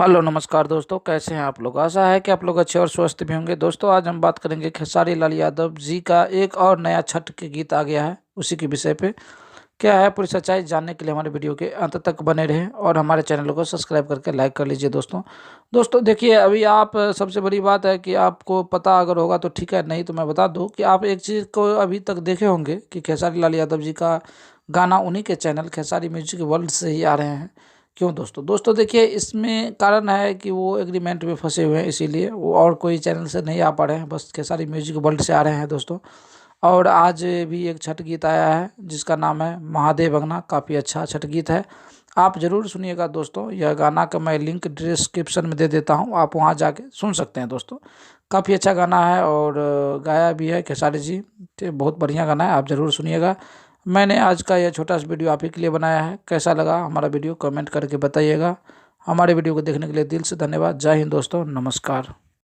Hello नमस्कार दोस्तों, कैसे हैं आप लोग। आशा है कि आप लोग अच्छे और स्वस्थ भी होंगे। दोस्तों आज हम बात करेंगे खेसारी लाल यादव जी का एक और नया छठ के गीत आ गया है, उसी के विषय पे क्या है पूरी सच्चाई जानने के लिए हमारे वीडियो के अंत तक बने रहें और हमारे चैनल को सब्सक्राइब करके लाइक कर लीजिए। दोस्तों दोस्तों देखिए, अभी आप सबसे बड़ी बात है कि आपको पता अगर होगा तो ठीक है, नहीं तो मैं बता दूं कि आप एक चीज़ को अभी तक देखे होंगे कि खेसारी लाल यादव जी का गाना उन्हीं के चैनल खेसारी म्यूजिक वर्ल्ड से ही आ रहे हैं। क्यों दोस्तों दोस्तों देखिए, इसमें कारण है कि वो एग्रीमेंट में फंसे हुए हैं, इसीलिए वो और कोई चैनल से नहीं आ पा रहे हैं, बस खेसारी म्यूजिक वर्ल्ड से आ रहे हैं दोस्तों। और आज भी एक छठ गीत आया है जिसका नाम है महादेव अंगना, काफ़ी अच्छा छठ गीत है। आप ज़रूर सुनिएगा दोस्तों। यह गाना का मैं लिंक डिस्क्रिप्शन में दे देता हूँ, आप वहाँ जाके सुन सकते हैं दोस्तों। काफ़ी अच्छा गाना है और गाया भी है खेसारी जी। तो बहुत बढ़िया गाना है, आप ज़रूर सुनिएगा। मैंने आज का यह छोटा सा वीडियो आप ही के लिए बनाया है। कैसा लगा हमारा वीडियो कमेंट करके बताइएगा। हमारे वीडियो को देखने के लिए दिल से धन्यवाद। जय हिंद दोस्तों, नमस्कार।